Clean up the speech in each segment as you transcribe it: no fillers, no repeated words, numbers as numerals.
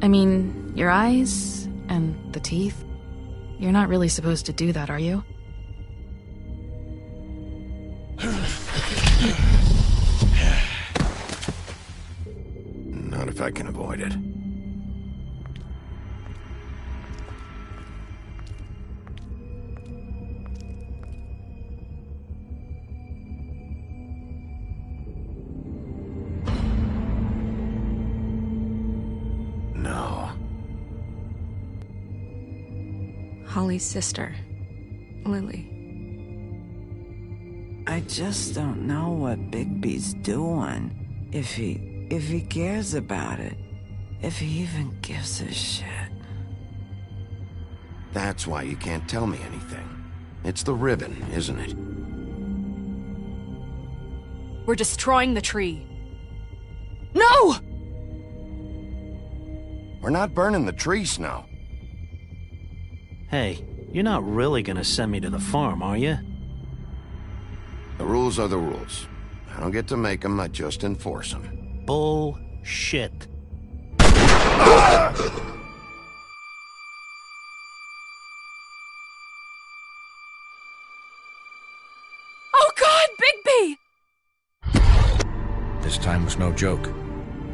I mean, your eyes and the teeth. You're not really supposed to do that, are you? Not if I can avoid it. No. Holly's sister, Lily. I just don't know what Bigby's doing. If he cares about it. If he even gives a shit. That's why you can't tell me anything. It's the ribbon, isn't it? We're destroying the tree. No! We're not burning the tree, Snow. Hey, you're not really gonna send me to the farm, are you? The rules are the rules. I don't get to make them, I just enforce them. Bullshit. Oh God, Bigby! This time was no joke.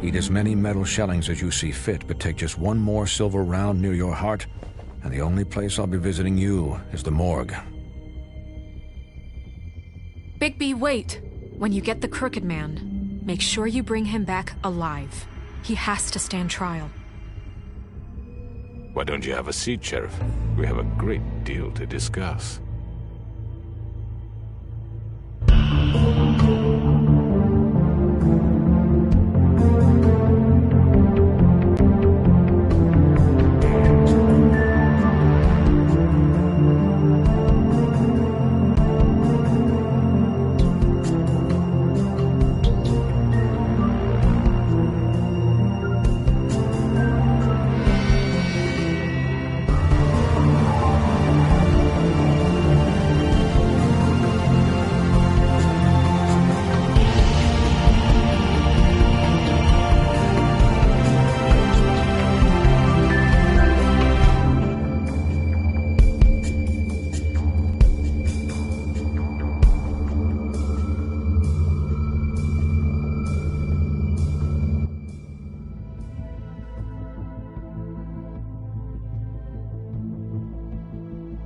Eat as many metal shellings as you see fit, but take just one more silver round near your heart, and the only place I'll be visiting you is the morgue. Bigby, wait. When you get the Crooked Man, make sure you bring him back alive. He has to stand trial. Why don't you have a seat, Sheriff? We have a great deal to discuss.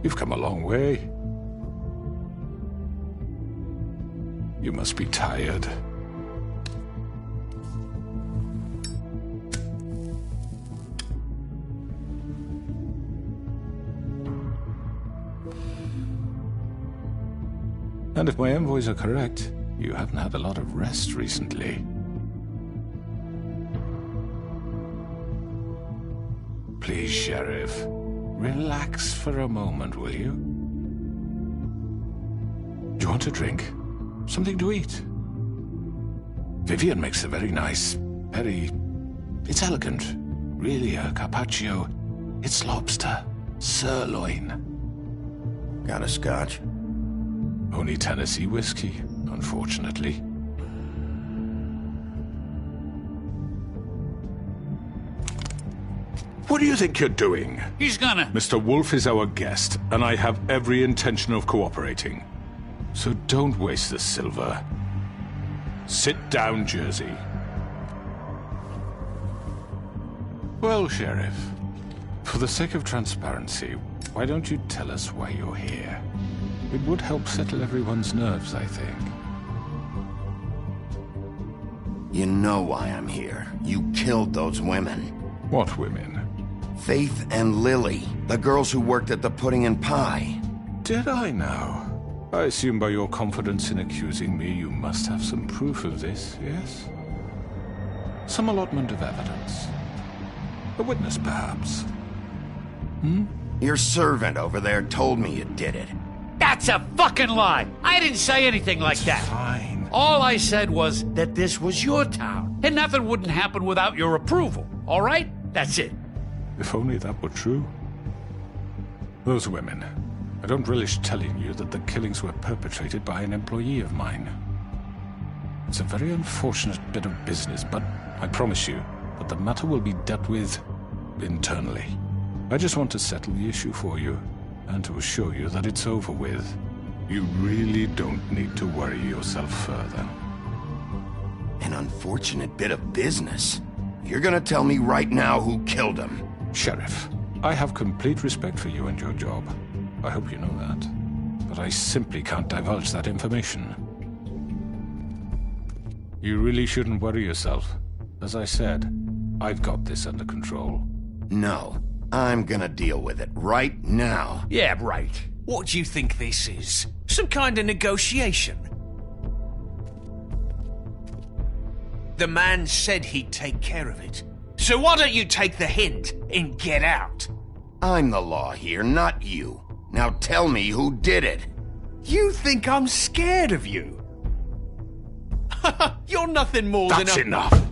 You've come a long way. You must be tired. And if my envoys are correct, you haven't had a lot of rest recently. Please, Sheriff. Relax for a moment, will you? Do you want a drink? Something to eat? Vivian makes a very nice, it's elegant. Really a carpaccio. It's lobster. Sirloin. Got a scotch? Only Tennessee whiskey, unfortunately. What do you think you're doing? He's gonna... Mr. Wolf is our guest, and I have every intention of cooperating. So don't waste the silver. Sit down, Jersey. Well, Sheriff, for the sake of transparency, why don't you tell us why you're here? It would help settle everyone's nerves, I think. You know why I'm here. You killed those women. What women? Faith and Lily, the girls who worked at the Pudding and Pie. Did I now? I assume by your confidence in accusing me, you must have some proof of this, yes? Some allotment of evidence. A witness, perhaps. Your servant over there told me you did it. That's a fucking lie! I didn't say anything like that. Fine. All I said was that this was your town, and nothing wouldn't happen without your approval, all right? That's it. If only that were true. Those women. I don't relish telling you that the killings were perpetrated by an employee of mine. It's a very unfortunate bit of business, but I promise you that the matter will be dealt with internally. I just want to settle the issue for you, and to assure you that it's over with. You really don't need to worry yourself further. An unfortunate bit of business. You're gonna tell me right now who killed him. Sheriff, I have complete respect for you and your job. I hope you know that. But I simply can't divulge that information. You really shouldn't worry yourself. As I said, I've got this under control. No, I'm gonna deal with it right now. Yeah, right. What do you think this is? Some kind of negotiation? The man said he'd take care of it. So why don't you take the hint and get out? I'm the law here, not you. Now tell me who did it. You think I'm scared of you? You're nothing more than That's a... enough!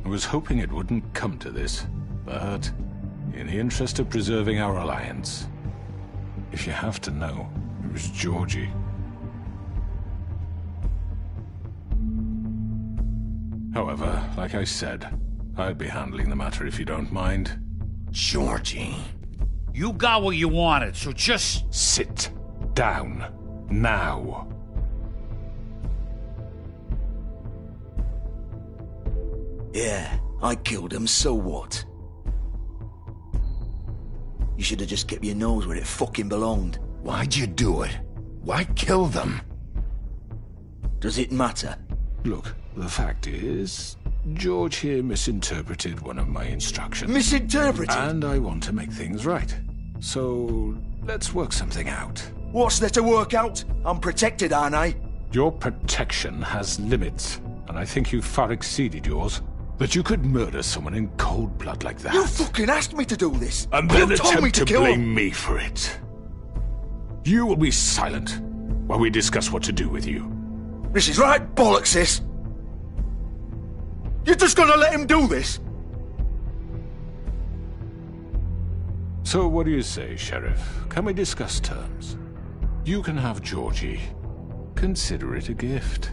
I was hoping it wouldn't come to this, but in the interest of preserving our alliance, if you have to know, it was Georgie. However, like I said, I'd be handling the matter if you don't mind. Georgie. You got what you wanted, so just... Sit down. Now. Yeah, I killed him, so what? You should have just kept your nose where it fucking belonged. Why'd you do it? Why kill them? Does it matter? Look, the fact is, George here misinterpreted one of my instructions. Misinterpreted? And I want to make things right. So, let's work something out. What's there to work out? I'm protected, aren't I? Your protection has limits, and I think you've far exceeded yours. That you could murder someone in cold blood like that. You fucking asked me to do this! And then you told me attempt to kill blame him. me for it. You will be silent while we discuss what to do with you. This is right bollocks, sis. You're just gonna let him do this? So what do you say, Sheriff? Can we discuss terms? You can have Georgie. Consider it a gift,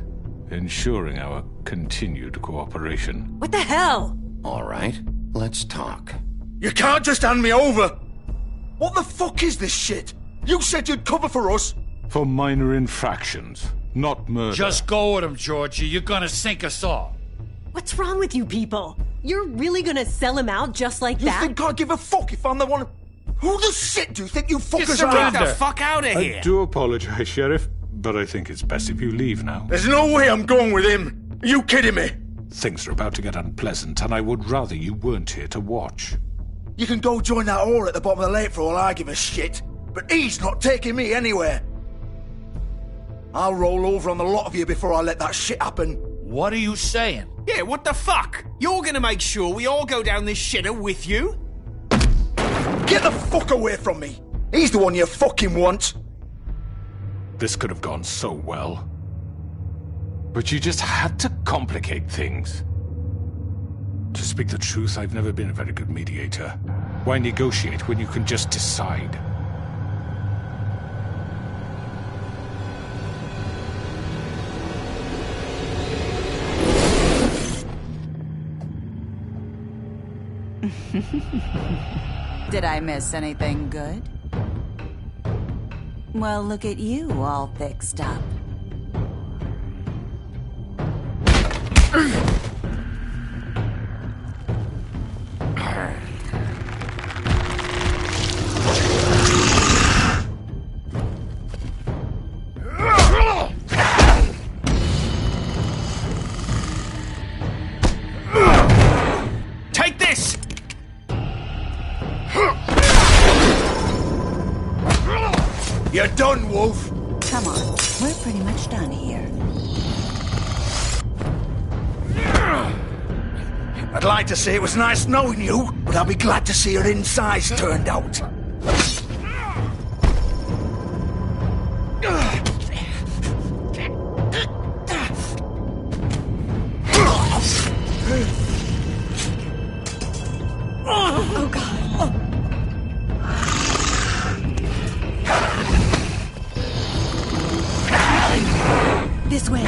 ensuring our continued cooperation. What the hell? All right, let's talk. You can't just hand me over! What the fuck is this shit? You said you'd cover for us! For minor infractions, not murder. Just go with him, Georgie. You're gonna sink us all. What's wrong with you people? You're really gonna sell him out just like that? You think I give a fuck if I'm the one... Who the shit do you think you fuckers Get are? the fuck out of here! I do apologize, Sheriff, but I think it's best if you leave now. There's no way I'm going with him! Are you kidding me? Things are about to get unpleasant, and I would rather you weren't here to watch. You can go join that whore at the bottom of the lake for all I give a shit. But he's not taking me anywhere. I'll roll over on the lot of you before I let that shit happen. What are you saying? Yeah, what the fuck? You're gonna make sure we all go down this shitter with you? Get the fuck away from me! He's the one you fucking want! This could have gone so well. But you just had to complicate things. To speak the truth, I've never been a very good mediator. Why negotiate when you can just decide? Did I miss anything good? Well, look at you all fixed up. Take this! You're done, Wolf! Come on, we're pretty much done here. I'd like to say it was nice knowing you, but I'll be glad to see your insides turned out. Oh, God. This way.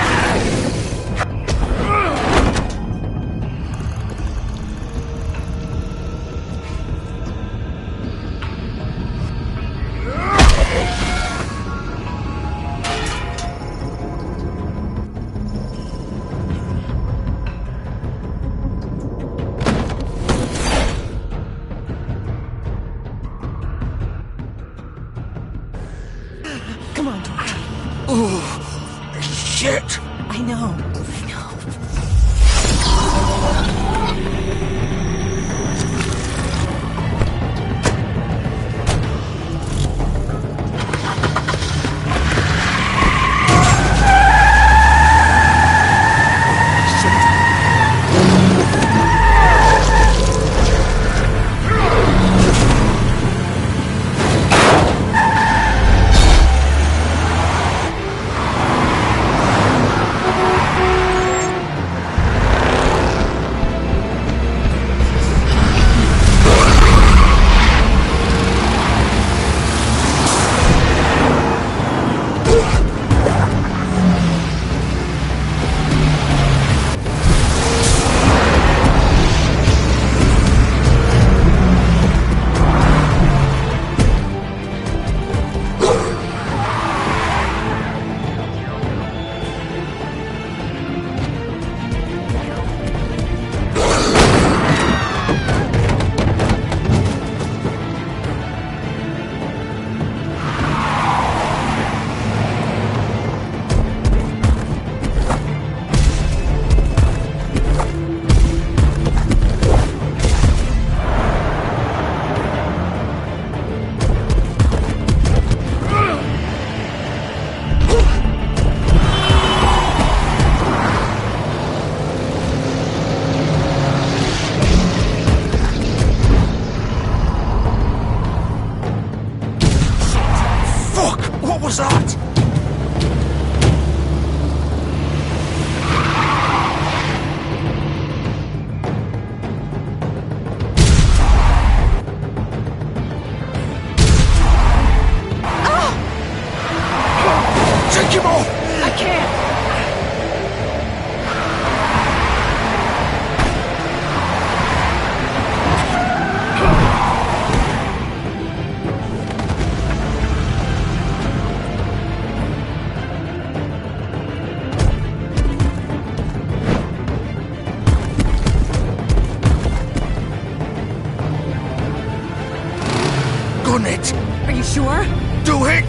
done it! Are you sure? Do it!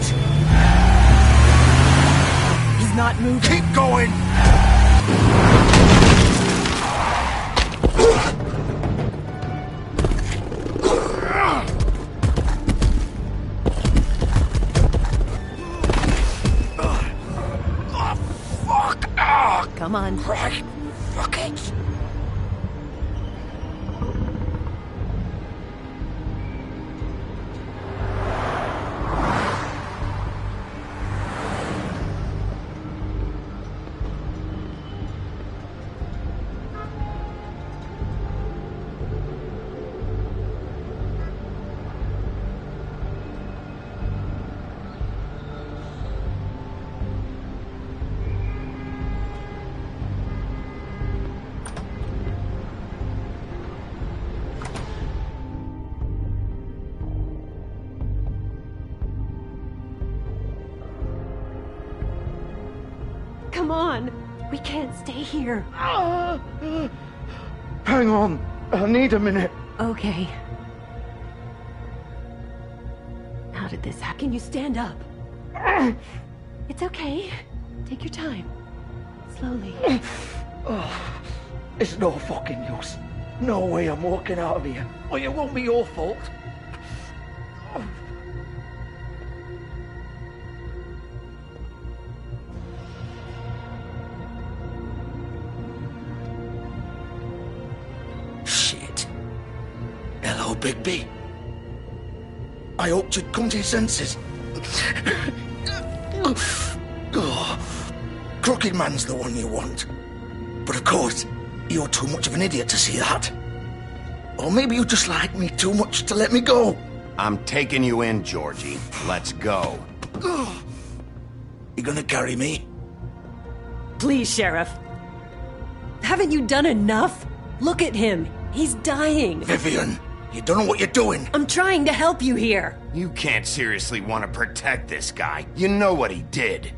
He's not moving. Keep going! Come on. Right. Fuck it. Come on. We can't stay here. Hang on. I need a minute. Okay. How did this happen? Can you stand up? It's okay. Take your time. Slowly. It's no fucking use. No way I'm walking out of here. Or it won't be your fault. Shit. Hello, Bigby. I hoped you'd come to your senses. Crooked Man's the one you want. But of course, you're too much of an idiot to see that. Or maybe you just like me too much to let me go. I'm taking you in, Georgie. Let's go. You gonna carry me? Please, Sheriff. Haven't you done enough? Look at him. He's dying. Vivian, you don't know what you're doing. I'm trying to help you here. You can't seriously want to protect this guy. You know what he did.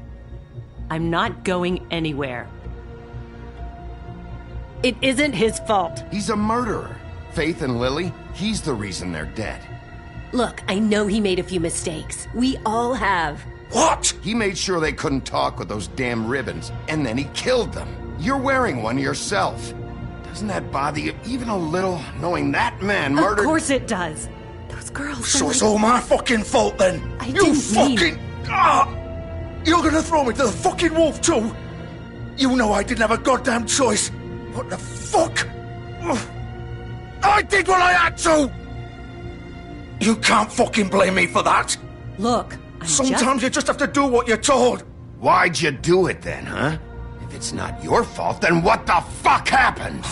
I'm not going anywhere. It isn't his fault. He's a murderer. Faith and Lily, he's the reason they're dead. Look, I know he made a few mistakes. We all have. What? He made sure they couldn't talk with those damn ribbons, and then he killed them. You're wearing one yourself. Doesn't that bother you even a little, knowing that man murdered... Of course it does. Those girls... So it's all my fucking fault then? You fucking... You're gonna throw me to the fucking wolf too? You know I didn't have a goddamn choice. What the fuck? I did what I had to! You can't fucking blame me for that. Look, sometimes you just have to do what you're told. Why'd you do it then, huh? If it's not your fault, then what the fuck happened?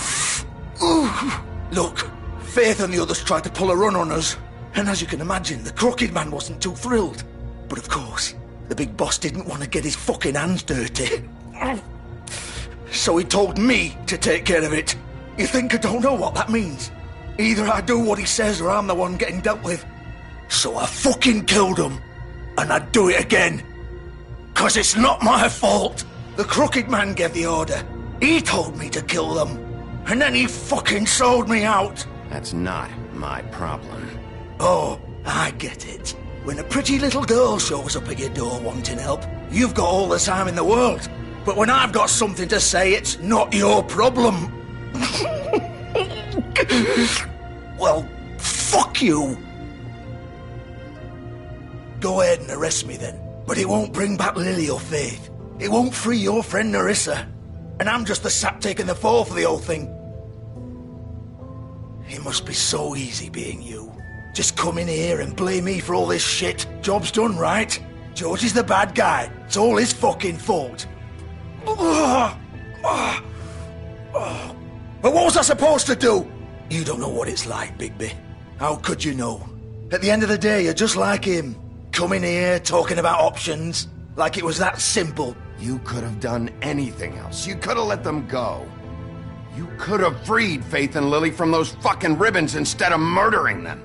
Look, Faith and the others tried to pull a run on us. And as you can imagine, the Crooked Man wasn't too thrilled. But of course, the big boss didn't want to get his fucking hands dirty. So he told me to take care of it. You think I don't know what that means? Either I do what he says or I'm the one getting dealt with. So I fucking killed him. And I'd do it again. 'Cause it's not my fault. The Crooked Man gave the order. He told me to kill them. And then he fucking sold me out. That's not my problem. Oh, I get it. When a pretty little girl shows up at your door wanting help, you've got all the time in the world. But when I've got something to say, it's not your problem. Well, fuck you. Go ahead and arrest me then. But it won't bring back Lily or Faith. It won't free your friend Nerissa. And I'm just the sap taking the fall for the whole thing. It must be so easy being you. Just come in here and blame me for all this shit. Job's done, right? George is the bad guy. It's all his fucking fault. But what was I supposed to do? You don't know what it's like, Bigby. How could you know? At the end of the day, you're just like him. Coming here, talking about options. Like it was that simple. You could have done anything else. You could have let them go. You could have freed Faith and Lily from those fucking ribbons instead of murdering them.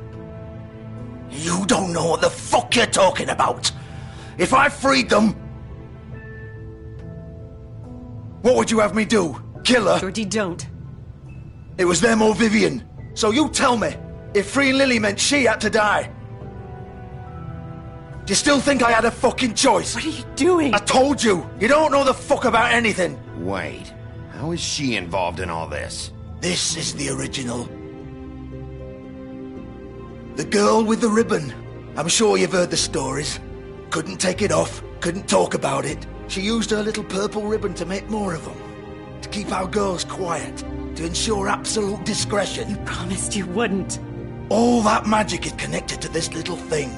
You don't know what the fuck you're talking about. If I freed them... What would you have me do? Kill her? Georgie, don't. It was them or Vivian. So you tell me, if freeing Lily meant she had to die. Do you still think I had a fucking choice? What are you doing? I told you! You don't know the fuck about anything! Wait, how is she involved in all this? This is the original. The girl with the ribbon. I'm sure you've heard the stories. Couldn't take it off, couldn't talk about it. She used her little purple ribbon to make more of them. To keep our girls quiet. To ensure absolute discretion. You promised you wouldn't. All that magic is connected to this little thing.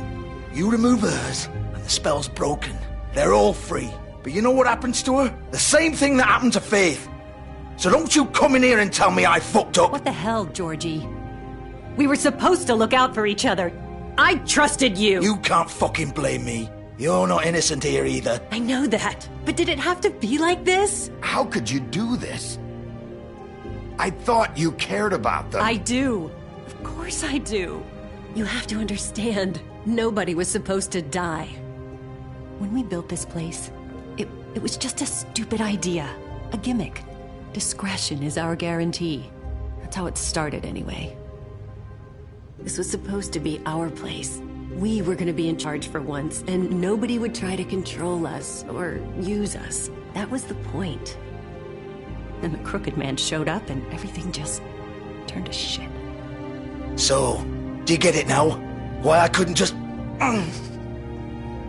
You remove hers, and the spell's broken. They're all free. But you know what happens to her? The same thing that happened to Faith. So don't you come in here and tell me I fucked up. What the hell, Georgie? We were supposed to look out for each other. I trusted you. You can't fucking blame me. You're not innocent here either. I know that. But did it have to be like this? How could you do this? I thought you cared about them. I do. Of course I do. You have to understand. Nobody was supposed to die. When we built this place, it was just a stupid idea. A gimmick. Discretion is our guarantee. That's how it started anyway. This was supposed to be our place. We were gonna be in charge for once, and nobody would try to control us or use us. That was the point. Then the crooked man showed up and everything just turned to shit. So, do you get it now? Why I couldn't just...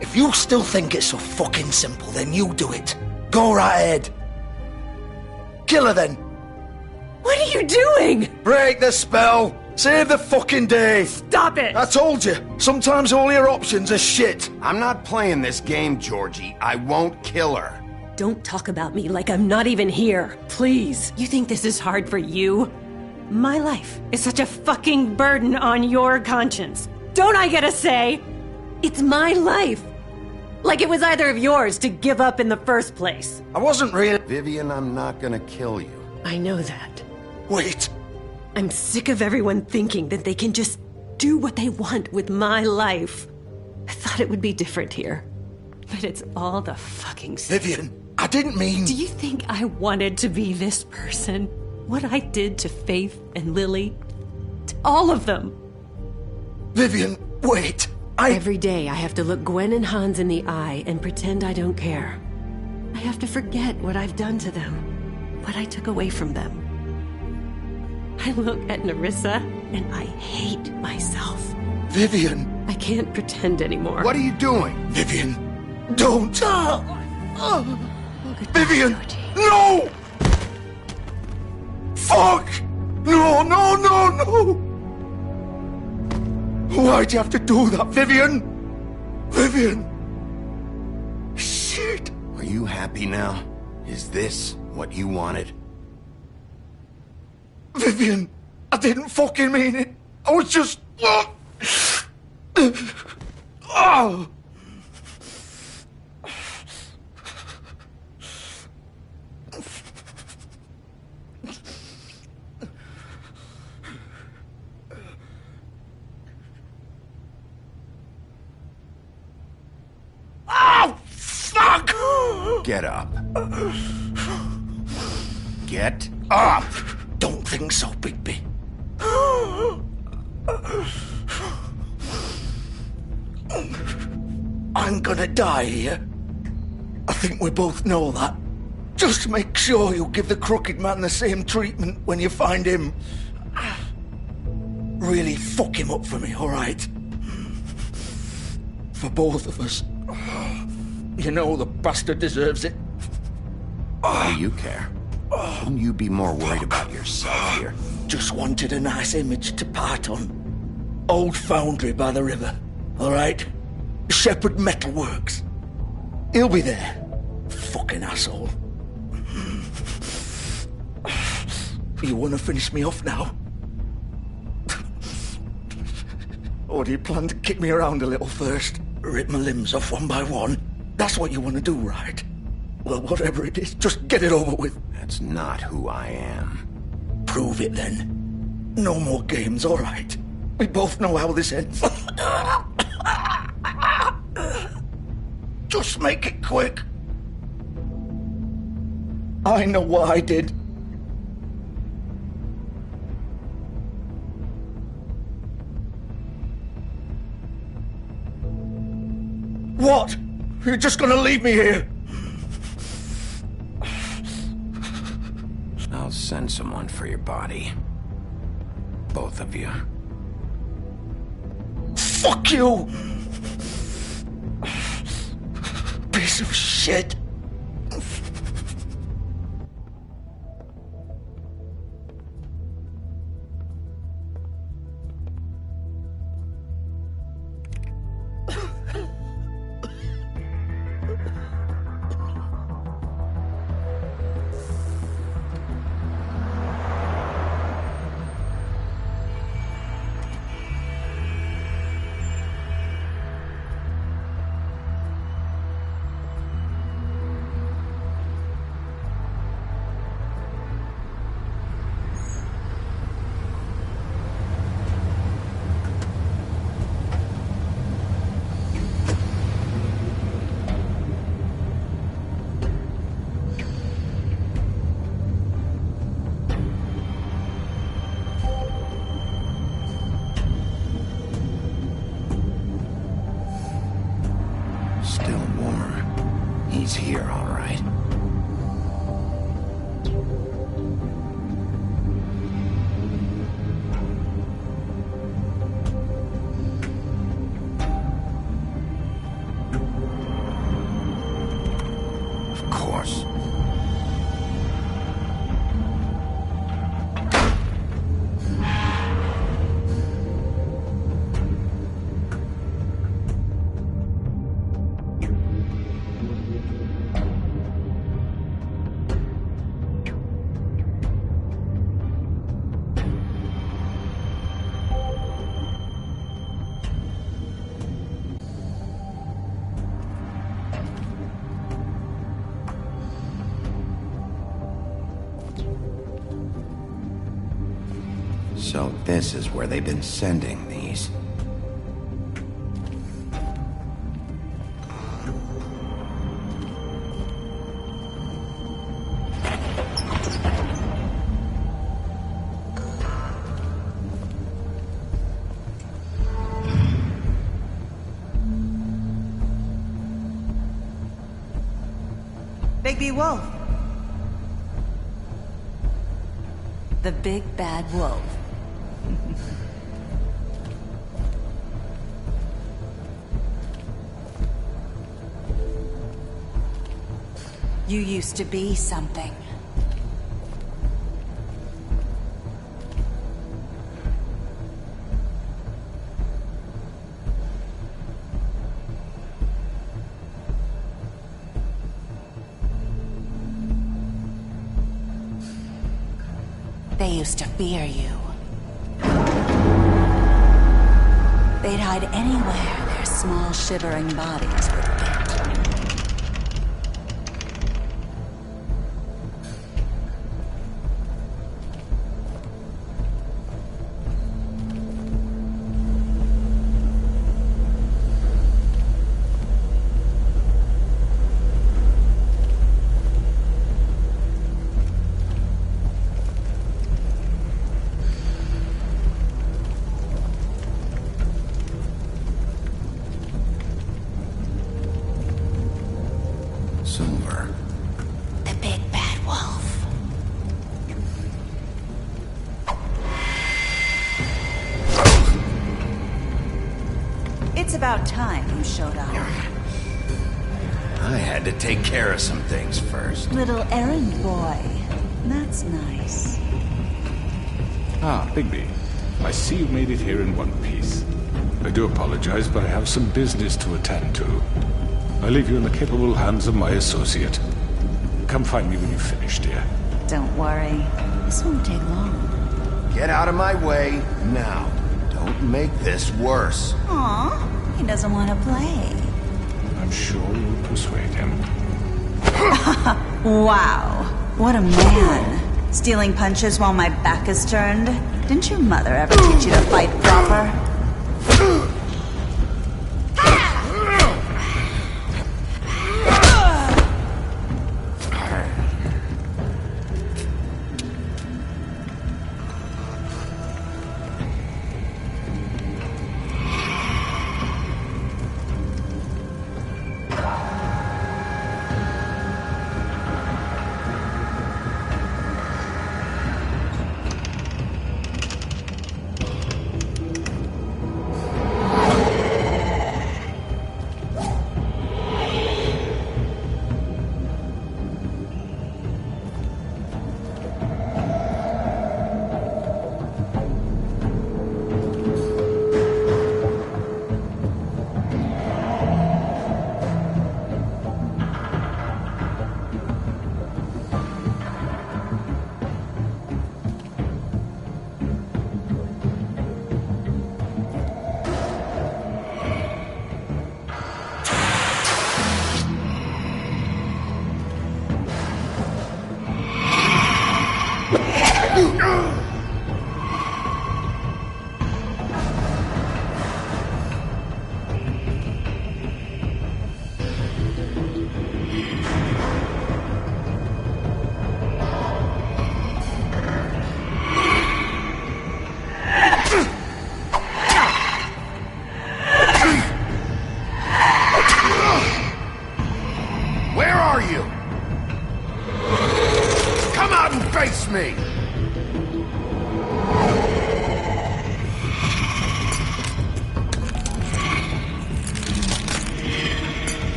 If you still think it's so fucking simple, then you do it. Go right ahead. Kill her then. What are you doing? Break the spell. Save the fucking day. Stop it. I told you. Sometimes all your options are shit. I'm not playing this game, Georgie. I won't kill her. Don't talk about me like I'm not even here. Please. You think this is hard for you? My life is such a fucking burden on your conscience. Don't I get a say? It's my life. Like it was either of yours to give up in the first place. I wasn't really... Vivian, I'm not gonna kill you. I know that. Wait. I'm sick of everyone thinking that they can just do what they want with my life. I thought it would be different here. But it's all the fucking same. Vivian, I didn't mean... Do you think I wanted to be this person? What I did to Faith and Lily? To all of them? Vivian, wait. Every day I have to look Gwen and Hans in the eye and pretend I don't care. I have to forget what I've done to them. What I took away from them. I look at Nerissa and I hate myself. Vivian. I can't pretend anymore. What are you doing? Vivian, don't. Vivian, no! Fuck! No, no, no, no! Why'd you have to do that, Vivian? Vivian! Shit! Are you happy now? Is this what you wanted? Vivian, I didn't fucking mean it. I was just... Oh! Fuck! Get up. Get up! Don't think so, Bigby. I'm gonna die here. I think we both know that. Just make sure you give the crooked man the same treatment when you find him. Really fuck him up for me, alright? For both of us. You know the bastard deserves it. Why do you care? Shouldn't you be more worried about yourself here? Just wanted a nice image to part on. Old foundry by the river, alright? Shepherd Metalworks. He'll be there. Fucking asshole. You wanna finish me off now? Or do you plan to kick me around a little first? Rip my limbs off one by one? That's what you want to do, right? Well, whatever it is, just get it over with. That's not who I am. Prove it, then. No more games, all right? We both know how this ends. Just make it quick. I know what I did. What? You're just gonna leave me here? I'll send someone for your body. Both of you. Fuck you! Piece of shit! Still warm. He's here, all right. Of course. So this is where they've been sending these. Bigby Wolf. The big bad wolf. You used to be something. They used to fear you. They'd hide anywhere their small shivering bodies would fit. Silver. The big bad wolf. It's about time you showed up. I had to take care of some things first. Little errand boy. That's nice. Ah, Bigby. I see you made it here in one piece. I do apologize, but I have some business to attend to. I leave you in the capable hands of my associate. Come find me when you've finished, dear. Don't worry. This won't take long. Get out of my way now. Don't make this worse. Aw, he doesn't want to play. I'm sure you'll persuade him. Wow. What a man. Stealing punches while my back is turned? Didn't your mother ever teach you to fight proper?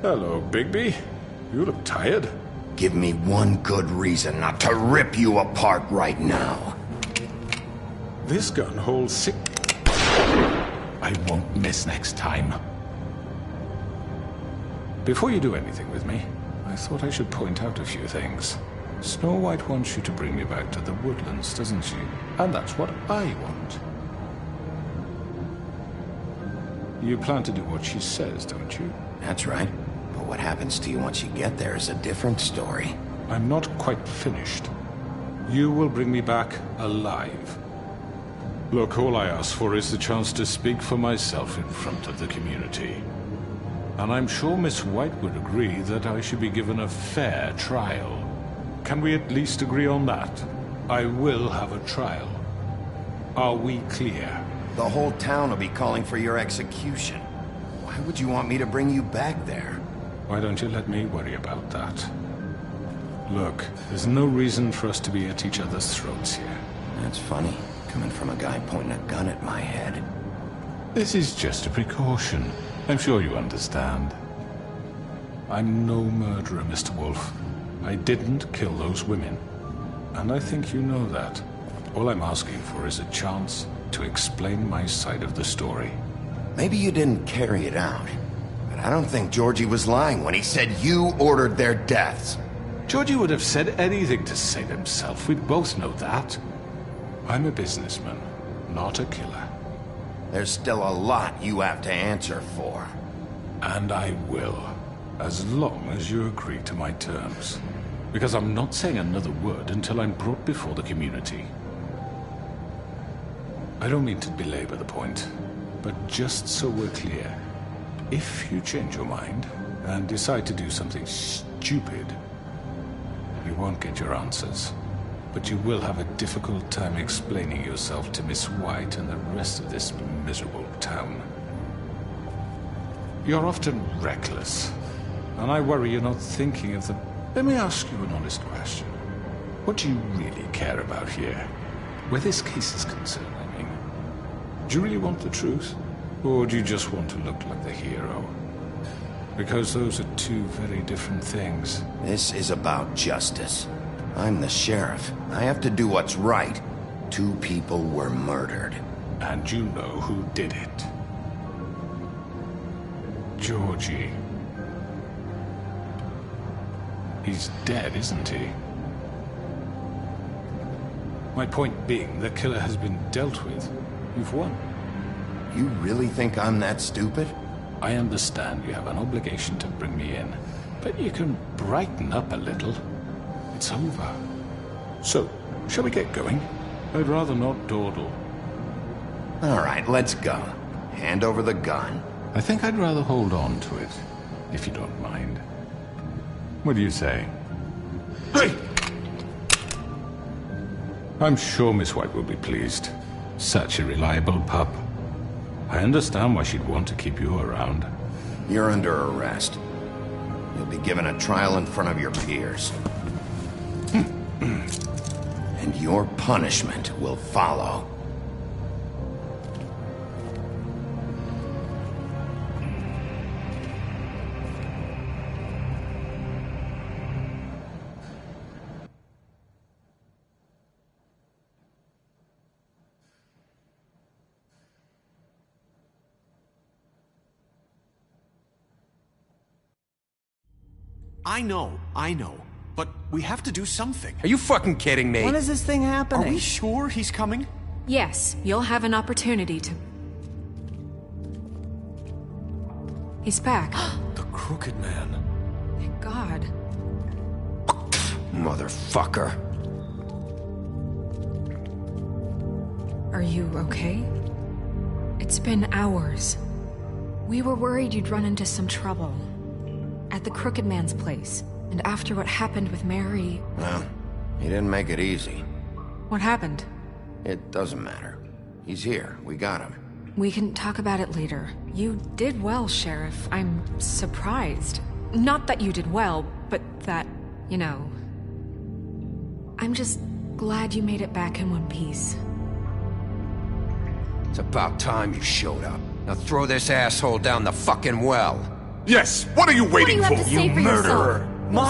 Hello, Bigby. You look tired. Give me one good reason not to rip you apart right now. This gun holds 6... I won't miss next time. Before you do anything with me, I thought I should point out a few things. Snow White wants you to bring me back to the woodlands, doesn't she? And that's what I want. You plan to do what she says, don't you? That's right. But what happens to you once you get there is a different story. I'm not quite finished. You will bring me back alive. Look, all I ask for is the chance to speak for myself in front of the community. And I'm sure Miss White would agree that I should be given a fair trial. Can we at least agree on that? I will have a trial. Are we clear? The whole town will be calling for your execution. Why would you want me to bring you back there? Why don't you let me worry about that? Look, there's no reason for us to be at each other's throats here. That's funny, coming from a guy pointing a gun at my head. This is just a precaution. I'm sure you understand. I'm no murderer, Mr. Wolf. I didn't kill those women. And I think you know that. All I'm asking for is a chance to explain my side of the story. Maybe you didn't carry it out. But I don't think Georgie was lying when he said you ordered their deaths. Georgie would have said anything to save himself. We both know that. I'm a businessman, not a killer. There's still a lot you have to answer for. And I will, as long as you agree to my terms. Because I'm not saying another word until I'm brought before the community. I don't mean to belabor the point, but just so we're clear, if you change your mind and decide to do something stupid, you won't get your answers. But you will have a difficult time explaining yourself to Miss White and the rest of this miserable town. You're often reckless, and I worry you're not thinking of the... Let me ask you an honest question. What do you really care about here? Where this case is concerned, I mean. Do you really want the truth? Or do you just want to look like the hero? Because those are two very different things. This is about justice. I'm the sheriff. I have to do what's right. 2 people were murdered. And you know who did it. Georgie. He's dead, isn't he? My point being, the killer has been dealt with. You've won. You really think I'm that stupid? I understand you have an obligation to bring me in, but you can brighten up a little. It's over. So, shall we get going? I'd rather not dawdle. All right, let's go. Hand over the gun. I think I'd rather hold on to it, if you don't mind. What do you say? Hey! I'm sure Miss White will be pleased. Such a reliable pup. I understand why she'd want to keep you around. You're under arrest. You'll be given a trial in front of your peers. And your punishment will follow. I know. But we have to do something. Are you fucking kidding me? When is this thing happening? Are we sure he's coming? Yes, you'll have an opportunity to... He's back. The Crooked Man. Thank God. Motherfucker. Are you okay? It's been hours. We were worried you'd run into some trouble. At the Crooked Man's place. And after what happened with Mary... Well, he didn't make it easy. What happened? It doesn't matter. He's here. We got him. We can talk about it later. You did well, Sheriff. I'm surprised. Not that you did well, but that, you know... I'm just glad you made it back in one piece. It's about time you showed up. Now throw this asshole down the fucking well. Yes, what are you waiting What do you have for? to say for Murderer!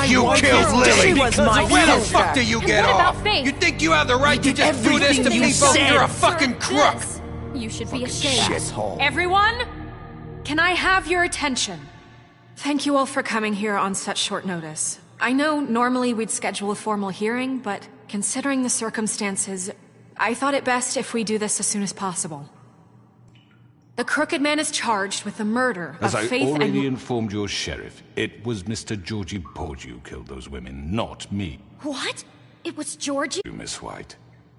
You killed Lily! She was my Where the sister. fuck do you And get what about off? Faith? You think you have the right to just do this to everything you people? said. You're a fucking crook! This. You should be ashamed. Shithole. Everyone, can I have your attention? Thank you all for coming here on such short notice. I know normally we'd schedule a formal hearing, but considering the circumstances, I thought it best if we do this as soon as possible. The Crooked Man is charged with the murder As of I Faith already and... informed your sheriff, it was Mr. Georgie Porgy who killed those women, not me. What? It was Georgie? You, Miss White.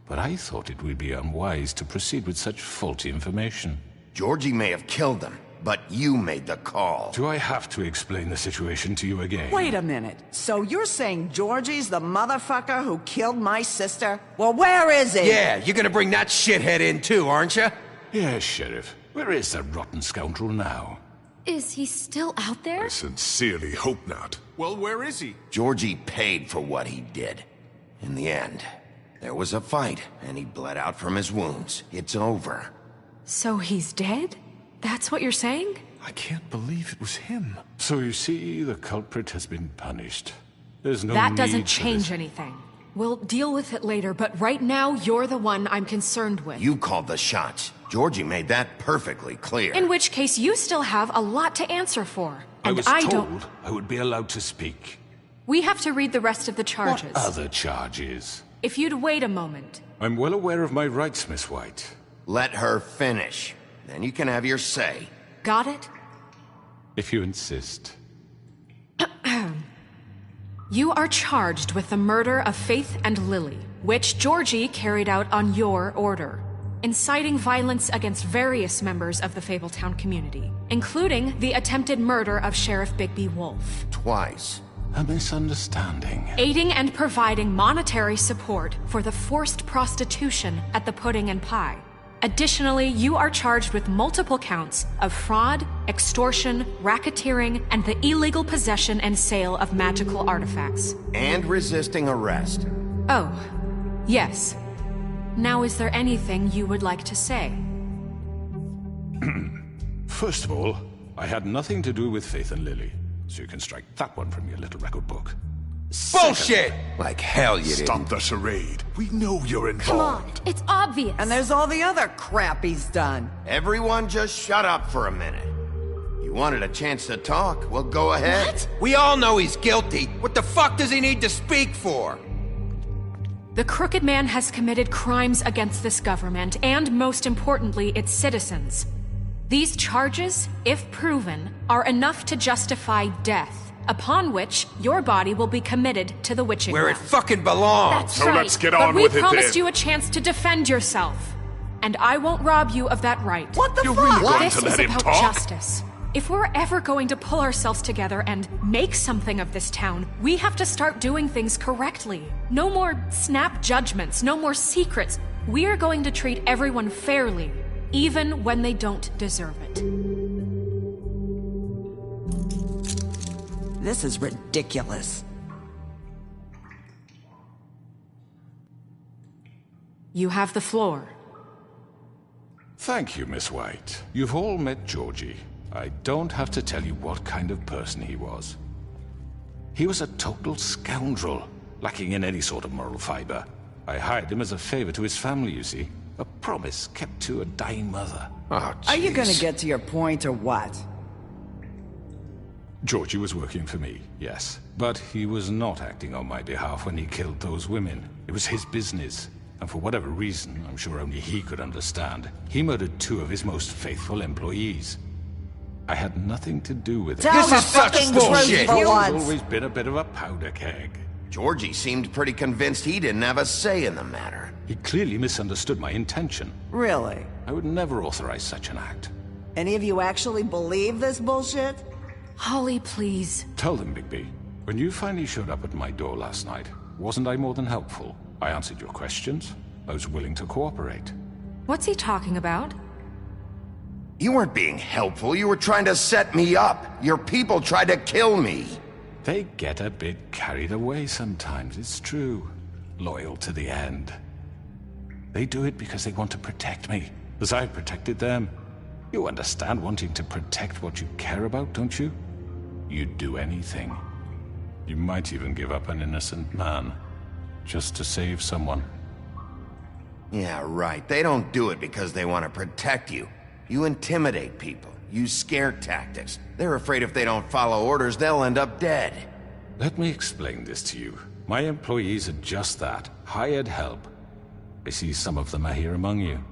But I thought it would be unwise to proceed with such faulty information. Georgie may have killed them, but you made the call. Do I have to explain the situation to you again? Wait a minute. So you're saying Georgie's the motherfucker who killed my sister? Well, where is he? Yeah, you're gonna bring that shithead in too, aren't you? Yes, Sheriff. Where is that rotten scoundrel now? Is he still out there? I sincerely hope not. Well, where is he? Georgie paid for what he did. In the end, there was a fight, and he bled out from his wounds. It's over. So he's dead? That's what you're saying? I can't believe it was him. So you see, the culprit has been punished. There's no That need doesn't for change this. anything. We'll deal with it later, but right now, you're the one I'm concerned with. You called the shots. Georgie made that perfectly clear. In which case, you still have a lot to answer for. I And was I told don't... I would be allowed to speak. We have to read the rest of the charges. What other charges? If you'd wait a moment. I'm well aware of my rights, Miss White. Let her finish. Then you can have your say. Got it? If you insist. You are charged with the murder of Faith and Lily, which Georgie carried out on your order, inciting violence against various members of the Fabletown community, including the attempted murder of Sheriff Bigby Wolf. Twice. A misunderstanding. Aiding and providing monetary support for the forced prostitution at the Pudding and Pie. Additionally, you are charged with multiple counts of fraud, extortion, racketeering, and the illegal possession and sale of magical artifacts. And resisting arrest. Oh, yes. Now, is there anything you would like to say? First of all, I had nothing to do with Faith and Lily, so you can strike that one from your little record book. Bullshit! Like hell you didn't. Stop the charade. We know you're Come on, involved. it's obvious. And there's all the other crap he's done. Everyone just shut up for a minute. You wanted a chance to talk? Well, go ahead. What? We all know he's guilty. What the fuck does he need to speak for? The Crooked Man has committed crimes against this government, and most importantly, its citizens. These charges, if proven, are enough to justify death, upon which your body will be committed to the witching Where it well. fucking belongs. That's So right. let's get but on we with it promised then. you a chance to defend yourself, and I won't rob you of that right. What the You're fuck? really going This to is let him about talk? justice. If we're ever going to pull ourselves together and make something of this town, we have to start doing things correctly. No more snap judgments, no more secrets. We are going to treat everyone fairly, even when they don't deserve it. This is ridiculous. You have the floor. Thank you, Miss White. You've all met Georgie. I don't have to tell you what kind of person he was. He was a total scoundrel, lacking in any sort of moral fiber. I hired him as a favor to his family, you see. A promise kept to a dying mother. Oh, Are you gonna jeez. get to your point or what? Georgie was working for me, yes. But he was not acting on my behalf when he killed those women. It was his business. And for whatever reason, I'm sure only he could understand, he murdered 2 of his most faithful employees. I had nothing to do with it. Tell the fucking truth for He's once. always been a bit of a powder keg. Georgie seemed pretty convinced he didn't have a say in the matter. He clearly misunderstood my intention. Really? I would never authorize such an act. Any of you actually believe this bullshit? Holly, please. Tell them, Bigby. When you finally showed up at my door last night, wasn't I more than helpful? I answered your questions. I was willing to cooperate. What's he talking about? You weren't being helpful. You were trying to set me up. Your people tried to kill me. They get a bit carried away sometimes, it's true. Loyal to the end. They do it because they want to protect me, as I protected them. You understand wanting to protect what you care about, don't you? You'd do anything. You might even give up an innocent man, just to save someone. Yeah, right. They don't do it because they want to protect you. You intimidate people, use scare tactics. They're afraid if they don't follow orders, they'll end up dead. Let me explain this to you. My employees are just that, hired help. I see some of them are here among you.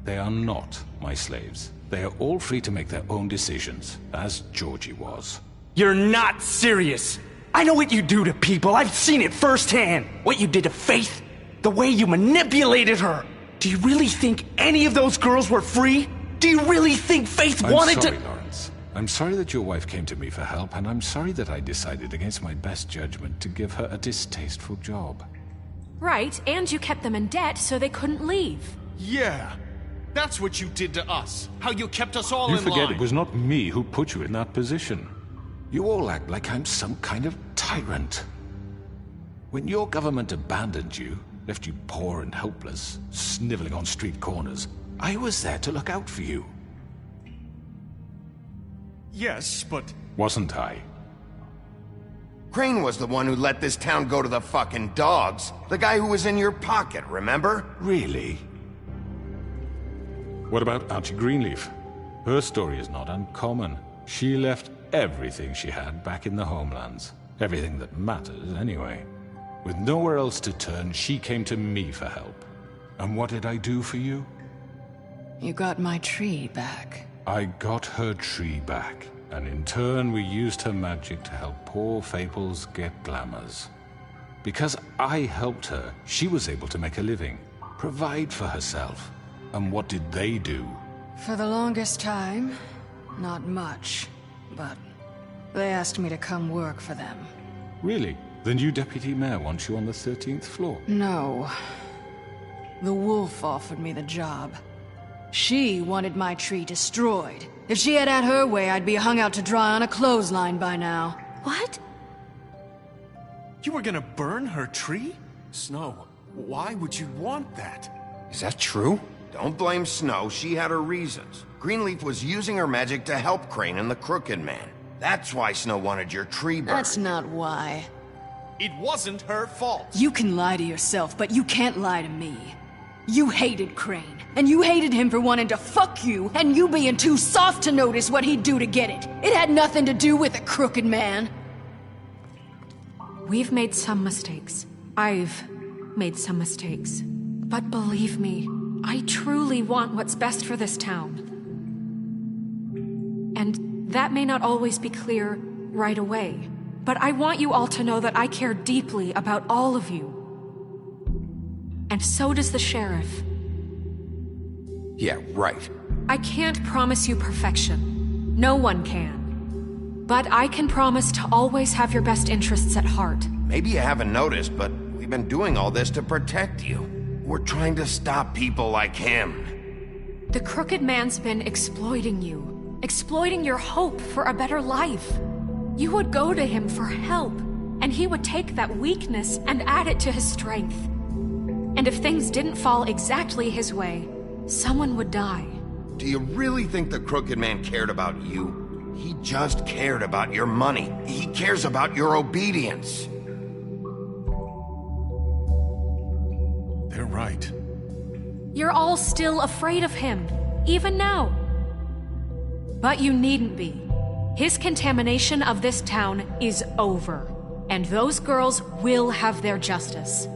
They are not my slaves. They are all free to make their own decisions, as Georgie was. You're not serious! I know what you do to people, I've seen it firsthand! What you did to Faith, the way you manipulated her! Do you really think any of those girls were free? Do you really think Faith wanted to— I'm sorry, Lawrence. I'm sorry that your wife came to me for help, and I'm sorry that I decided against my best judgment to give her a distasteful job. Right, and you kept them in debt so they couldn't leave. Yeah, that's what you did to us. How you kept us all You in forget line. it was not me who put you in that position. You all act like I'm some kind of tyrant. When your government abandoned you, left you poor and helpless, sniveling on street corners, I was there to look out for you. Yes, but... Wasn't I? Crane was the one who let this town go to the fucking dogs. The guy who was in your pocket, remember? Really? What about Archie Greenleaf? Her story is not uncommon. She left everything she had back in the homelands. Everything that matters, anyway. With nowhere else to turn, she came to me for help. And what did I do for you? You got my tree back. I got her tree back, and in turn we used her magic to help poor Faples get glamours. Because I helped her, she was able to make a living, provide for herself. And what did they do? For the longest time, not much. But they asked me to come work for them. Really? The new deputy mayor wants you on the 13th floor? No. The wolf offered me the job. She wanted my tree destroyed. If she had her way, I'd be hung out to dry on a clothesline by now. What? You were gonna burn her tree? Snow, why would you want that? Is that true? Don't blame Snow, she had her reasons. Greenleaf was using her magic to help Crane and the Crooked Man. That's why Snow wanted your tree burned. That's not why. It wasn't her fault. You can lie to yourself, but you can't lie to me. You hated Crane, and you hated him for wanting to fuck you, and you being too soft to notice what he'd do to get it. It had nothing to do with the Crooked Man. We've made some mistakes. I've made some mistakes. But believe me, I truly want what's best for this town. And that may not always be clear right away, but I want you all to know that I care deeply about all of you. And so does the sheriff. Yeah, right. I can't promise you perfection. No one can. But I can promise to always have your best interests at heart. Maybe you haven't noticed, but we've been doing all this to protect you. We're trying to stop people like him. The Crooked Man's been exploiting you. Exploiting your hope for a better life. You would go to him for help, and he would take that weakness and add it to his strength. And if things didn't fall exactly his way, someone would die. Do you really think the Crooked Man cared about you? He just cared about your money. He cares about your obedience. They're right. You're all still afraid of him, even now. But you needn't be. His contamination of this town is over, and those girls will have their justice.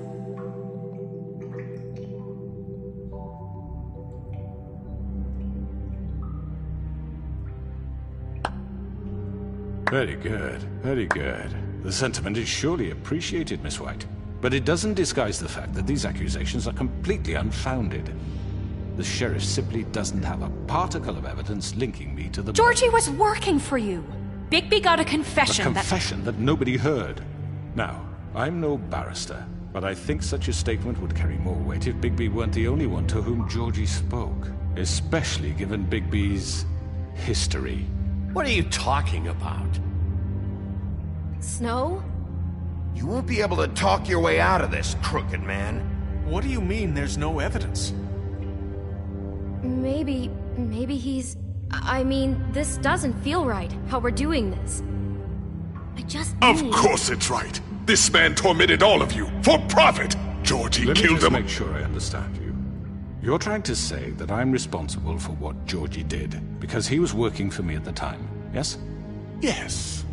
Very good, very good. The sentiment is surely appreciated, Miss White. But it doesn't disguise the fact that these accusations are completely unfounded. The sheriff simply doesn't have a particle of evidence linking me to the... Georgie was working for you. Bigby got a confession that nobody heard. Now, I'm no barrister, But I think such a statement would carry more weight if Bigby weren't the only one to whom Georgie spoke. Especially given Bigby's history. What are you talking about? Snow? You won't be able to talk your way out of this, crooked man. What do you mean there's no evidence? Maybe he's... I mean, this doesn't feel right, how we're doing this. I just Of need... course it's right. This man tormented all of you, for profit! Georgie Let me killed just them. make sure I understand you. You're trying to say that I'm responsible for what Georgie did, because he was working for me at the time, yes? Yes.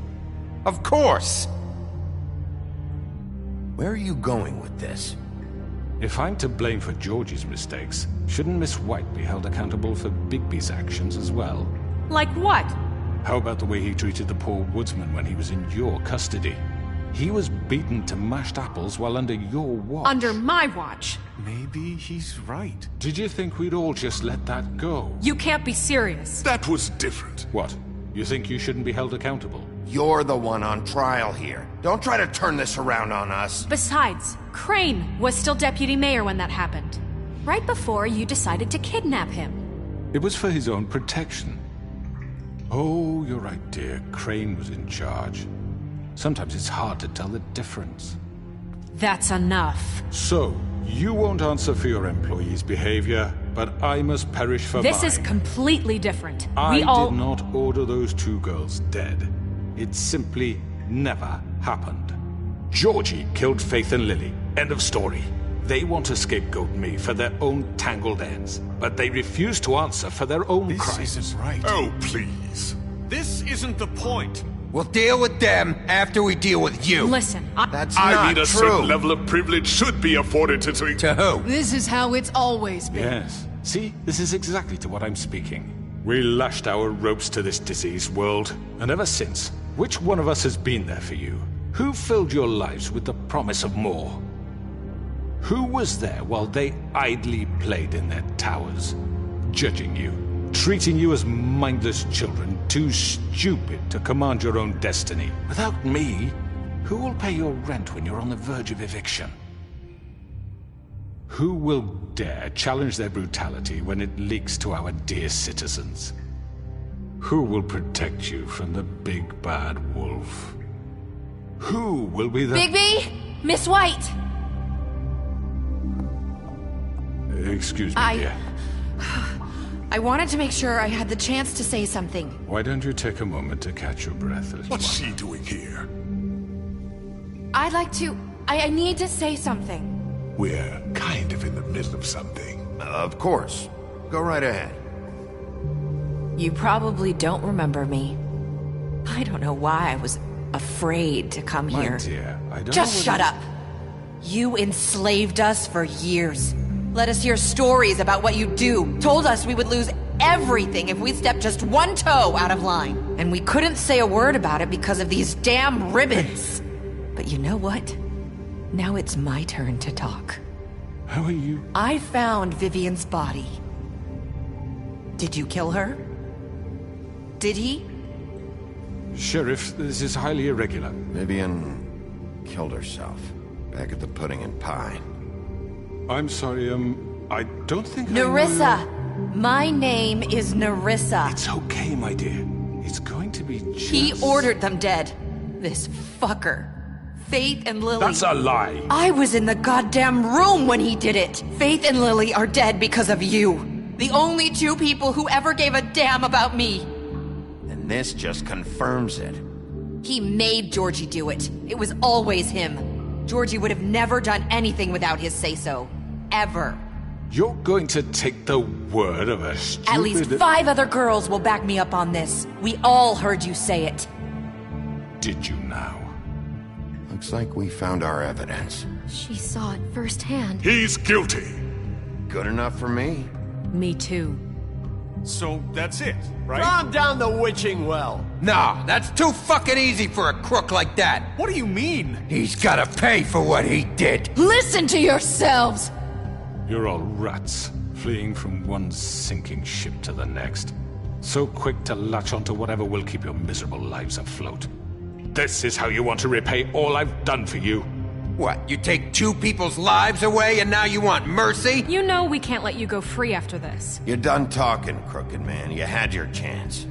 Of course! Where are you going with this? If I'm to blame for Georgie's mistakes, shouldn't Miss White be held accountable for Bigby's actions as well? Like what? How about the way he treated the poor woodsman when he was in your custody? He was beaten to mashed apples while under your watch. Under my watch. Maybe he's right. Did you think we'd all just let that go? You can't be serious. That was different. What? You think you shouldn't be held accountable? You're the one on trial here. Don't try to turn this around on us. Besides, Crane was still deputy mayor when that happened. Right before you decided to kidnap him. It was for his own protection. Oh, you're right, dear. Crane was in charge. Sometimes it's hard to tell the difference. That's enough. So, you won't answer for your employees' behavior, but I must perish for mine. This is completely different. I did not order those two girls dead. It simply never happened. Georgie killed Faith and Lily. End of story. They want to scapegoat me for their own tangled ends, but they refuse to answer for their own crimes. This isn't right. Oh, please. This isn't the point. We'll deal with them after we deal with you. Listen, That's I not mean, a true. certain level of privilege should be afforded to... To who? This is how it's always been. Yes. See, this is exactly to what I'm speaking. We lashed our ropes to this diseased world, and ever since, which one of us has been there for you? Who filled your lives with the promise of more? Who was there while they idly played in their towers, judging you, treating you as mindless children, too stupid to command your own destiny? Without me, who will pay your rent when you're on the verge of eviction? Who will dare challenge their brutality when it leaks to our dear citizens? Who will protect you from the big bad wolf? Who will be the... Bigby! Miss White! Excuse me, dear. I wanted to make sure I had the chance to say something. Why don't you take a moment to catch your breath, little What's one? she doing here? I'd like to... I need to say something. We're kind of in the middle of something. Of course. Go right ahead. You probably don't remember me. I don't know why I was afraid to come My here. dear, I don't Just know shut up. You enslaved us for years. Let us hear stories about what you do. Told us we would lose everything if we stepped just one toe out of line. And we couldn't say a word about it because of these damn ribbons. But you know what? Now it's my turn to talk. How are you? I found Vivian's body. Did you kill her? Did he? Sheriff, this is highly irregular. Vivian killed herself back at the Pudding and Pie. I'm sorry, I don't think Nerissa! My name is Nerissa. It's okay, my dear. It's going to be just... He ordered them dead. This fucker. Faith and Lily... That's a lie! I was in the goddamn room when he did it! Faith and Lily are dead because of you. The only two people who ever gave a damn about me. And this just confirms it. He made Georgie do it. It was always him. Georgie would have never done anything without his say-so. Ever. You're going to take the word of a stupid... At least 5 other girls will back me up on this. We all heard you say it. Did you now? Looks like we found our evidence. She saw it firsthand. He's guilty. Good enough for me. Me too. So that's it, right? Calm down the witching well. Nah, that's too fucking easy for a crook like that. What do you mean? He's gotta pay for what he did. Listen to yourselves! You're all rats, fleeing from one sinking ship to the next. So quick to latch onto whatever will keep your miserable lives afloat. This is how you want to repay all I've done for you? What, you take 2 people's lives away and now you want mercy? You know we can't let you go free after this. You're done talking, crooked man. You had your chance.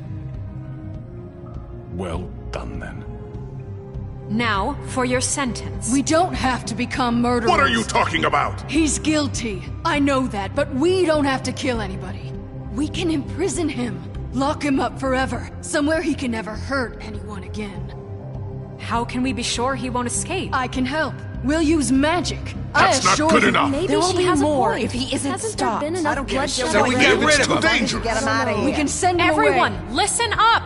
Well done, then. Now, for your sentence. We don't have to become murderers. What are you talking about? He's guilty. I know that, but we don't have to kill anybody. We can imprison him. Lock him up forever. Somewhere he can never hurt anyone again. How can we be sure he won't escape? I can help. We'll use magic. That's not good enough. Maybe There will she be has more a point. if he isn't Hasn't stopped. there been enough bloodshed? So we get rid of him. Dangerous. Get him out of here. We can send him Everyone, away. listen up!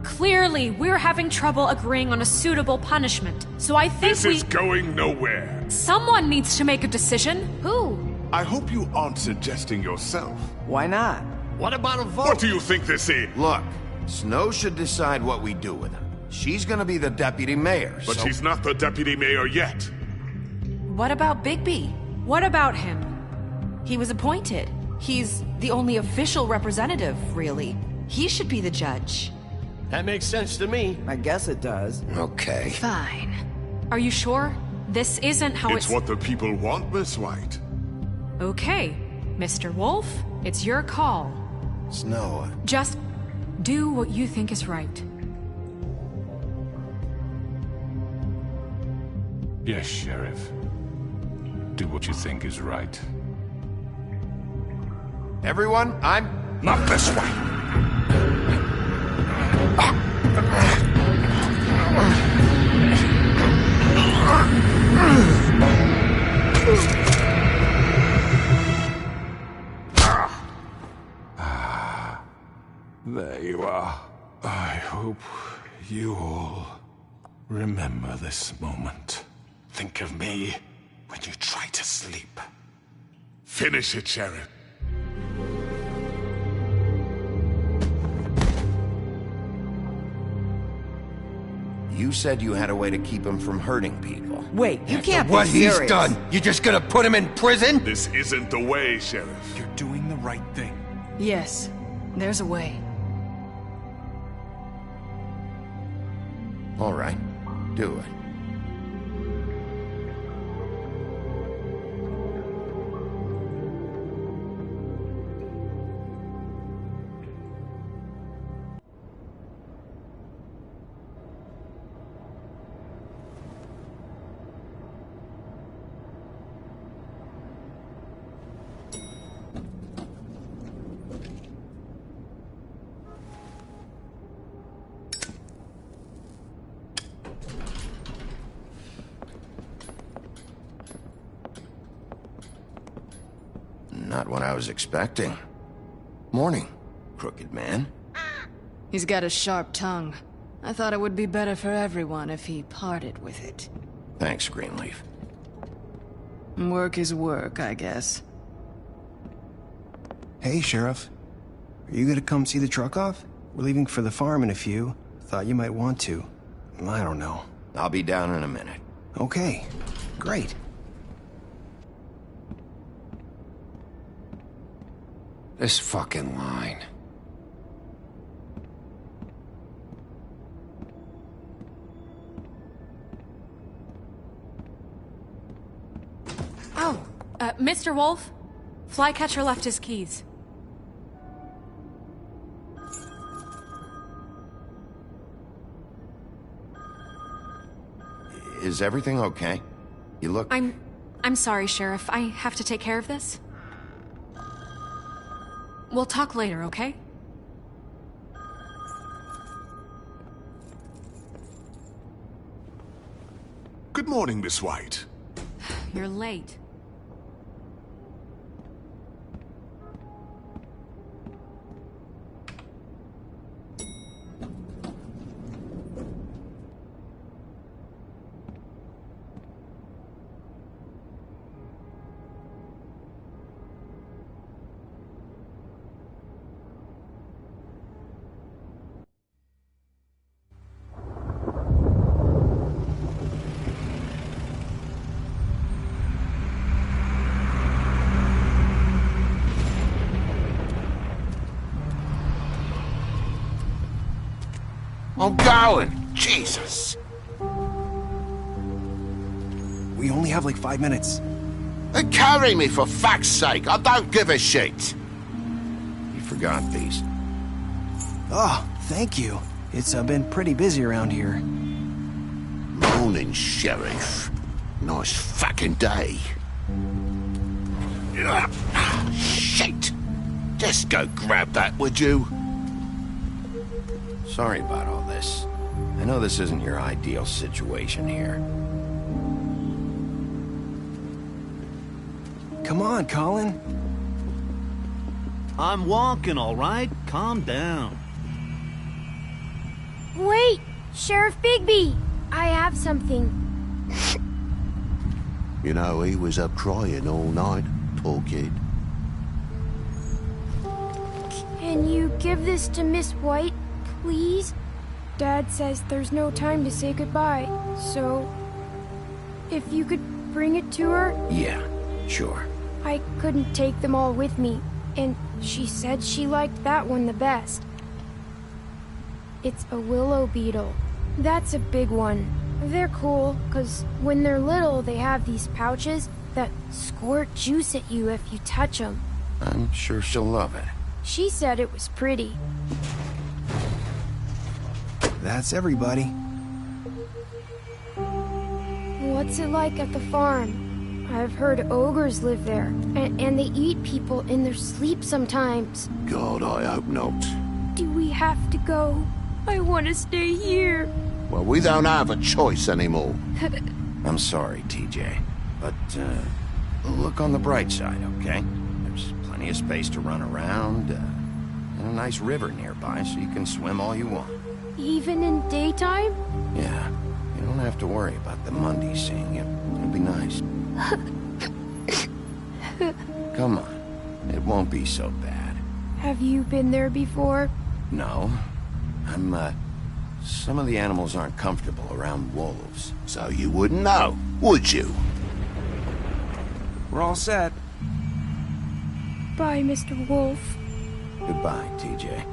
Clearly, we're having trouble agreeing on a suitable punishment. So I think This is going nowhere. someone needs to make a decision. Who? I hope you aren't suggesting yourself. Why not? What about a vote? What do you think this is? Look, Snow should decide what we do with him. She's gonna be the deputy mayor, But so... she's not the deputy mayor yet. What about Bigby? What about him? He was appointed. He's the only official representative, really. He should be the judge. That makes sense to me. I guess it does. Okay. Fine. Are you sure? This isn't how It's what the people want, Miss White. Okay, Mr. Wolf, it's your call. Snow... Just do what you think is right. Yes, Sheriff. Do what you think is right. Everyone, I'm... Not this way. There you are. I hope you all remember this moment. Think of me when you try to sleep. Finish it, Sheriff. You said you had a way to keep him from hurting people. Wait, you can't be What he's serious. done, you just gonna put him in prison? This isn't the way, Sheriff. You're doing the right thing. Yes, there's a way. All right, do it. Not what I was expecting. Morning, crooked man. He's got a sharp tongue. I thought it would be better for everyone if he parted with it. Thanks, Greenleaf. Work is work, I guess. Hey, Sheriff. Are you gonna come see the truck off? We're leaving for the farm in a few. Thought you might want to. I don't know. I'll be down in a minute. Okay, great. This fucking line. Oh, Mr. Wolf, Flycatcher left his keys. Is everything okay? You look... I'm sorry, Sheriff. I have to take care of this. We'll talk later, okay? Good morning, Miss White. You're late. Oh, darling, Jesus. We only have like 5 minutes. Carry me, for fuck's sake! I don't give a shit! You forgot these. Oh, thank you. It's been pretty busy around here. Morning, Sheriff. Nice fucking day. Shit! Just go grab that, would you? Sorry about all this. I know this isn't your ideal situation here. Come on, Colin. I'm walking, all right? Calm down. Wait! Sheriff Bigby! I have something. You know, he was up crying all night, poor kid. Can you give this to Miss White, please? Dad says there's no time to say goodbye, so... if you could bring it to her? Yeah, sure. I couldn't take them all with me, and she said she liked that one the best. It's a willow beetle. That's a big one. They're cool, 'cause when they're little, they have these pouches that squirt juice at you if you touch them. I'm sure she'll love it. She said it was pretty. That's everybody. What's it like at the farm? I've heard ogres live there, and they eat people in their sleep sometimes. God, I hope not. Do we have to go? I want to stay here. Well, we don't have a choice anymore. I'm sorry, TJ, but look on the bright side, okay? There's plenty of space to run around, and a nice river nearby, so you can swim all you want. Even in daytime? Yeah, you don't have to worry about the Mundy seeing you. It'll be nice. Come on, it won't be so bad. Have you been there before? No, some of the animals aren't comfortable around wolves. So you wouldn't know, would you? We're all set. Bye, Mr. Wolf. Goodbye, TJ.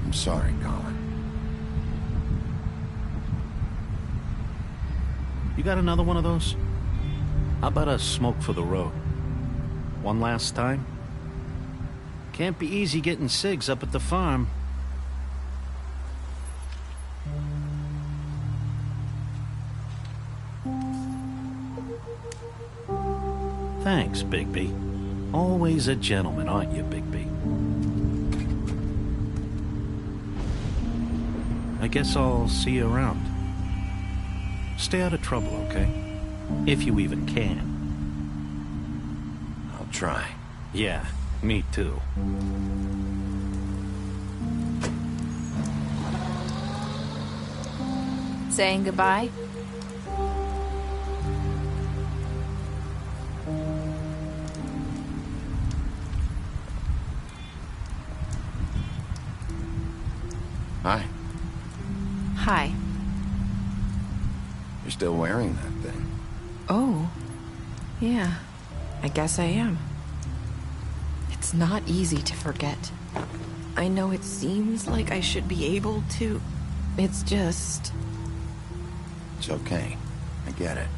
I'm sorry, Colin. You got another one of those? How about a smoke for the road? One last time? Can't be easy getting cigs up at the farm. Thanks, Bigby. Always a gentleman, aren't you, Bigby? I guess I'll see you around. Stay out of trouble, okay? If you even can. I'll try. Yeah, me too. Saying goodbye? Hi. Hi. You're still wearing that thing. Oh. Yeah. I guess I am. It's not easy to forget. I know it seems like I should be able to. It's just... It's okay. I get it.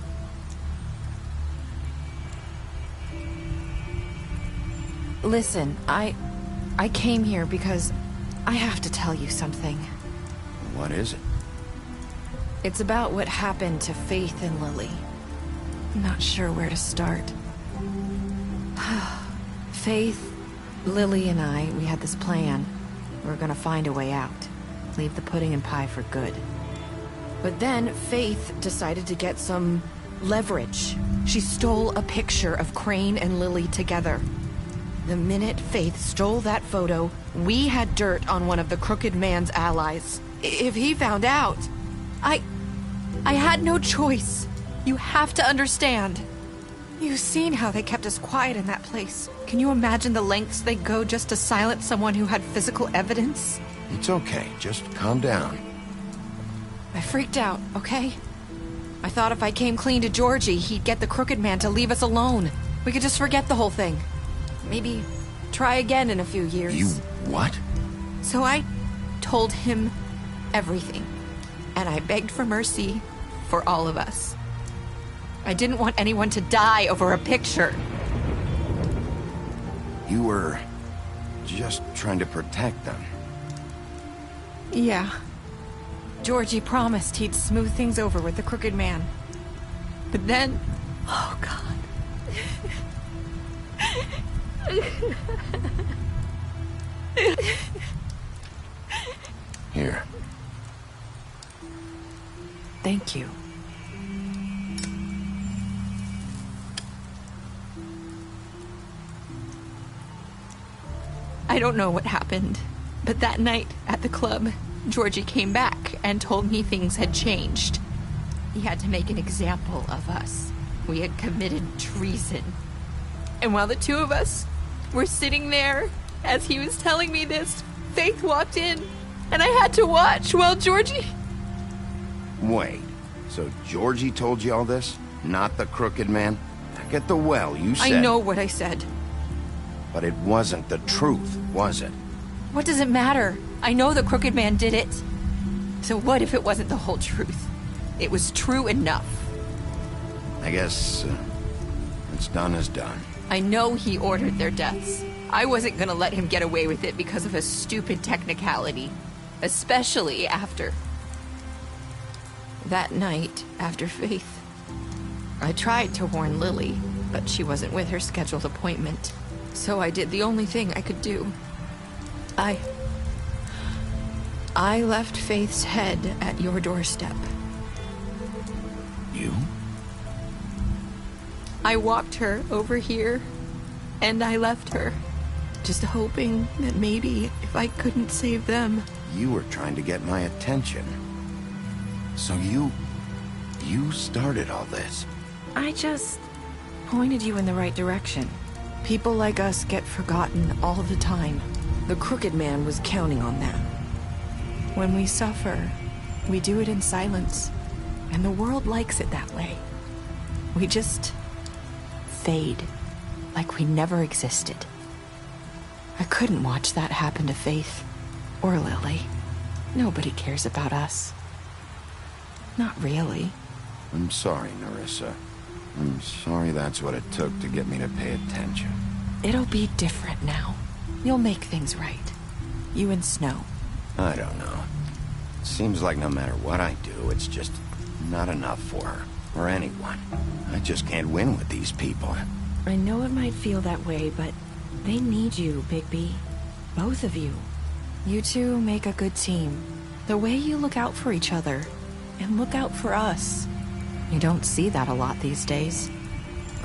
Listen, I came here because I have to tell you something. What is it? It's about what happened to Faith and Lily. I'm not sure where to start. Faith, Lily, and I, we had this plan. We were gonna find a way out. Leave the pudding and pie for good. But then Faith decided to get some leverage. She stole a picture of Crane and Lily together. The minute Faith stole that photo, we had dirt on one of the Crooked Man's allies. If he found out, I had no choice. You have to understand. You've seen how they kept us quiet in that place. Can you imagine the lengths they go just to silence someone who had physical evidence? It's okay. Just calm down. I freaked out, okay? I thought if I came clean to Georgie, he'd get the Crooked Man to leave us alone. We could just forget the whole thing. Maybe try again in a few years. You what? So I told him everything. And I begged for mercy for all of us. I didn't want anyone to die over a picture. You were just trying to protect them. Yeah. Georgie promised he'd smooth things over with the Crooked Man. But then... Oh, God. Here. Thank you. I don't know what happened, but that night at the club, Georgie came back and told me things had changed. He had to make an example of us. We had committed treason. And while the two of us were sitting there, as he was telling me this, Faith walked in, and I had to watch while Georgie... Wait, so Georgie told you all this? Not the Crooked Man? Back at the well, you said... I know what I said. But it wasn't the truth, was it? What does it matter? I know the Crooked Man did it. So what if it wasn't the whole truth? It was true enough. I guess what's done is done. I know he ordered their deaths. I wasn't gonna let him get away with it because of a stupid technicality. Especially after... That night, after Faith, I tried to warn Lily, but she wasn't with her scheduled appointment. So I did the only thing I could do. I left Faith's head at your doorstep. You? I walked her over here, and I left her. Just hoping that maybe if I couldn't save them... You were trying to get my attention. So you started all this. I just pointed you in the right direction. People like us get forgotten all the time. The Crooked Man was counting on that. When we suffer, we do it in silence. And the world likes it that way. We just fade, like we never existed. I couldn't watch that happen to Faith, or Lily. Nobody cares about us. Not really. I'm sorry, Nerissa. I'm sorry that's what it took to get me to pay attention. It'll be different now. You'll make things right. You and Snow. I don't know. It seems like no matter what I do, it's just not enough for her, or anyone. I just can't win with these people. I know it might feel that way, but they need you, Bigby. Both of you. You two make a good team. The way you look out for each other, and look out for us. You don't see that a lot these days.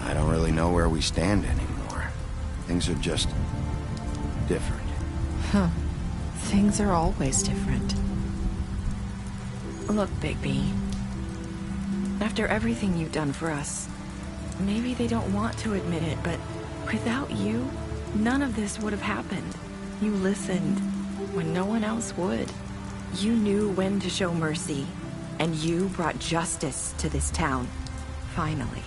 I don't really know where we stand anymore. Things are just different. Huh. Things are always different. Look, Bigby. After everything you've done for us, maybe they don't want to admit it, but without you, none of this would have happened. You listened when no one else would. You knew when to show mercy, and you brought justice to this town. Finally.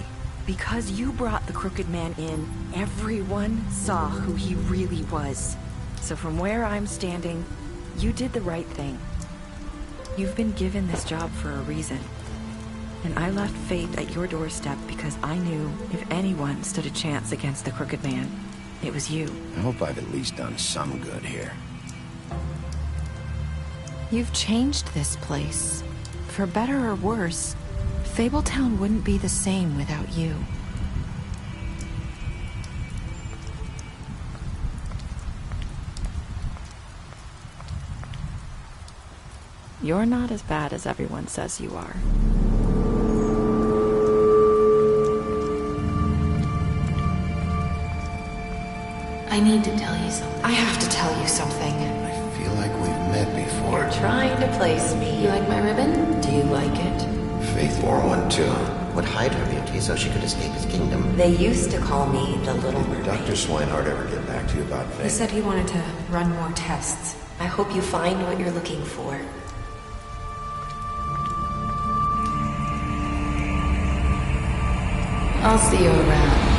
Because you brought the Crooked Man in, everyone saw who he really was. So from where I'm standing, you did the right thing. You've been given this job for a reason. And I left Faith at your doorstep because I knew if anyone stood a chance against the Crooked Man, it was you. I hope I've at least done some good here. You've changed this place. For better or worse, Fabletown wouldn't be the same without you. You're not as bad as everyone says you are. I need to tell you something. I have to tell you something. I feel like we've met before. You're trying to place me. You like my ribbon? Do you like it? Faith wore one too. Would hide her beauty so she could escape his kingdom. They used to call me the Little Mermaid. Dr. Swinehart ever get back to you about Faith? He said he wanted to run more tests. I hope you find what you're looking for. I'll see you around.